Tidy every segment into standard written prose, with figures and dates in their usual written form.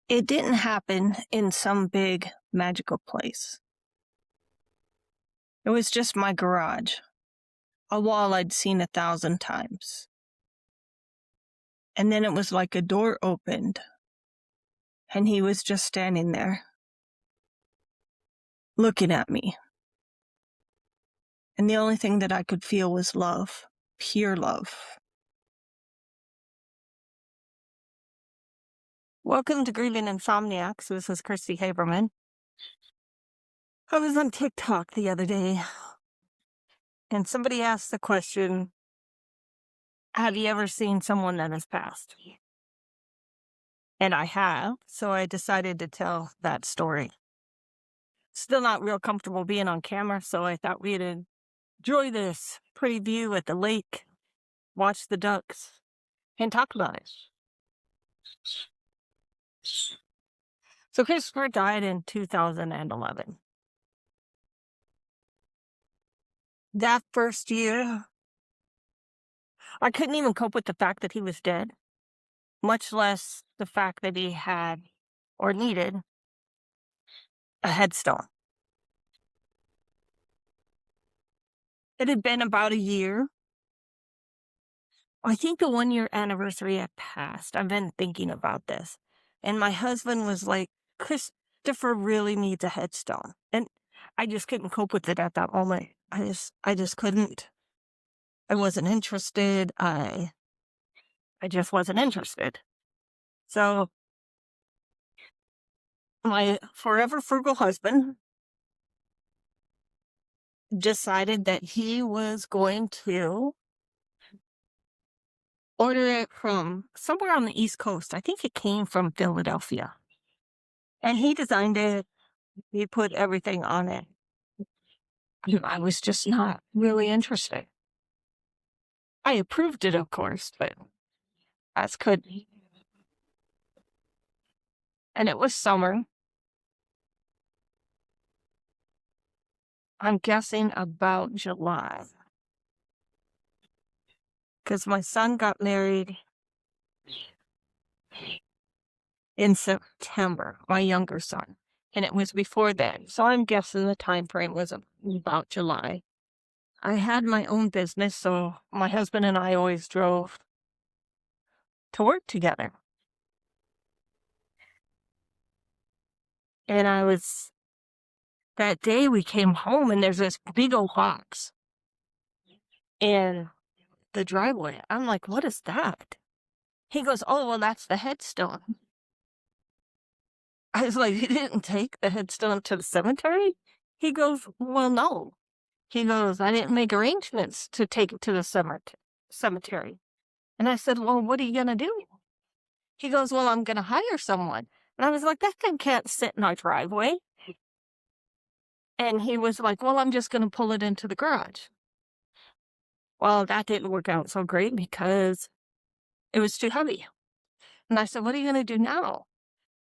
It didn't happen in some big magical place. It was just my garage, a wall I'd seen 1,000 times. And then it was like a door opened, and he was just standing there, looking at me. And the only thing that I could feel was love, pure love. Welcome to Grieving Insomniacs. This is Christy Haberman. I was on TikTok the other day, and somebody asked the question, have you ever seen someone that has passed? And I have, so I decided to tell that story. Still not real comfortable being on camera, so I thought we'd enjoy this pretty view at the lake, watch the ducks, and talk about it. So Christopher died in 2011. That first year, I couldn't even cope with the fact that he was dead, much less the fact that he had or needed a headstone. It had been about a year. I think the 1-year anniversary had passed. I've been thinking about this. And my husband was like, Christopher really needs a headstone. And I just couldn't cope with it at that moment. I just couldn't. I wasn't interested. I just wasn't interested. So my forever frugal husband decided that he was going to order it from somewhere on the East Coast. I think it came from Philadelphia. And he designed it. He put everything on it. I was just not really interested. I approved it, of course, but as could. And it was summer. I'm guessing about July. Because my son got married in September, my younger son. And it was before then. So I'm guessing the time frame was about July. I had my own business, so my husband and I always drove to work together. And that day we came home and there's this big old box in the driveway. I'm like, what is that? He goes, oh, well, that's the headstone. I was like, you didn't take the headstone to the cemetery? He goes, well, no. He goes, I didn't make arrangements to take it to the cemetery. And I said, well, what are you going to do? He goes, well, I'm going to hire someone. And I was like, that thing can't sit in our driveway. And he was like, well, I'm just going to pull it into the garage. Well, that didn't work out so great because it was too heavy. And I said, what are you going to do now?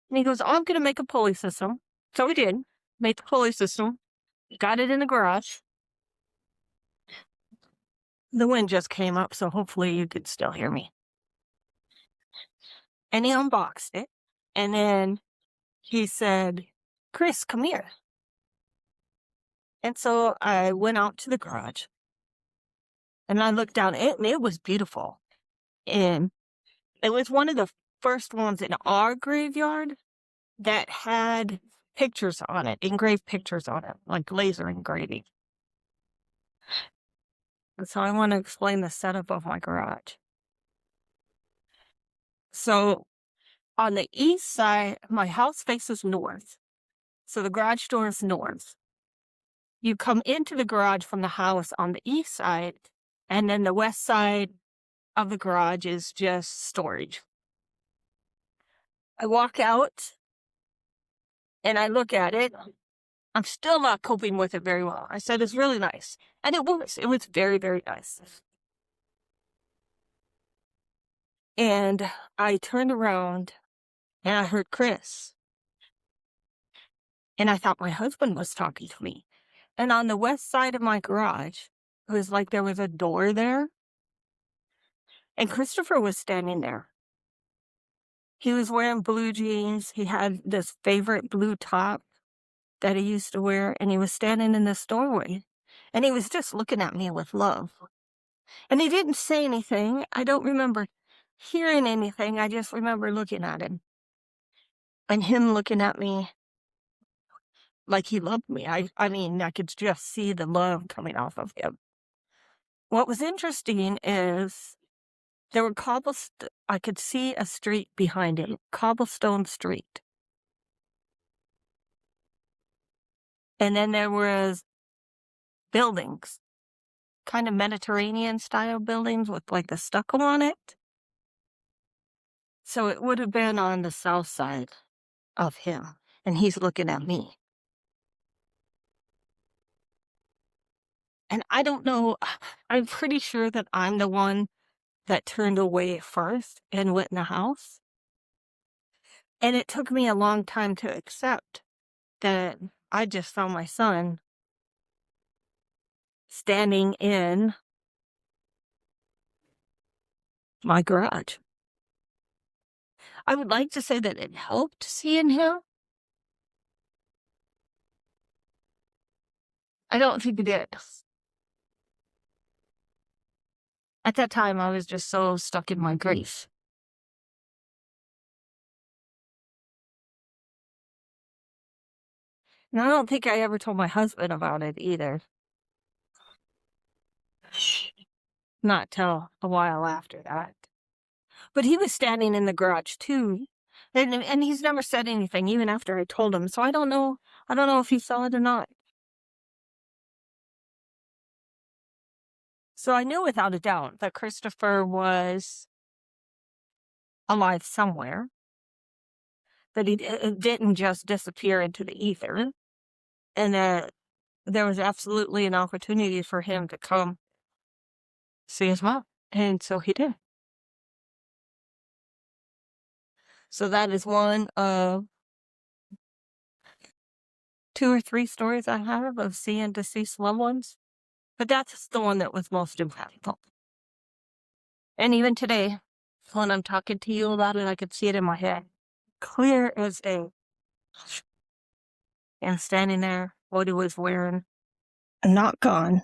And he goes, oh, I'm going to make a pulley system. So we did, made the pulley system, got it in the garage. The wind just came up, so hopefully you could still hear me. And he unboxed it. And then he said, Chris, come here. And so I went out to the garage. And I looked down, and it was beautiful. And it was one of the first ones in our graveyard that had pictures on it, engraved pictures on it, like laser engraving. So I want to explain the setup of my garage. So on the east side, my house faces north. So the garage door is north. You come into the garage from the house on the east side, and then the west side of the garage is just storage. I walk out and I look at it. I'm still not coping with it very well. I said, it's really nice. And it was. It was very, very nice. And I turned around and I heard Chris. And I thought my husband was talking to me. And on the west side of my garage, it was like there was a door there. And Christopher was standing there. He was wearing blue jeans. He had this favorite blue top that he used to wear, and he was standing in this doorway, and he was just looking at me with love. And he didn't say anything. I don't remember hearing anything. I just remember looking at him and him looking at me like he loved me. I mean, I could just see the love coming off of him. What was interesting is there were I could see a street behind him, cobblestone street. And then there was buildings, kind of Mediterranean style buildings with like the stucco on it. So it would have been on the south side of him, and he's looking at me. And I don't know, I'm pretty sure that I'm the one that turned away first and went in the house. And it took me a long time to accept that I just saw my son standing in my garage. I would like to say that it helped seeing him. I don't think it did. At that time, I was just so stuck in my grief. And I don't think I ever told my husband about it either. Not till a while after that. But he was standing in the garage too. And he's never said anything, even after I told him. So I don't know if he saw it or not. So I knew without a doubt that Christopher was alive somewhere, that he didn't just disappear into the ether, and that there was absolutely an opportunity for him to come see his mom. And so he did. So that is one of 2 or 3 stories I have of seeing deceased loved ones. But that's the one that was most impactful. And even today, when I'm talking to you about it, I could see it in my head. Clear as day. And standing there, what he was wearing. Not gone.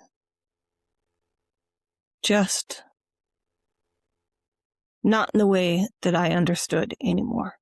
Just not in the way that I understood anymore.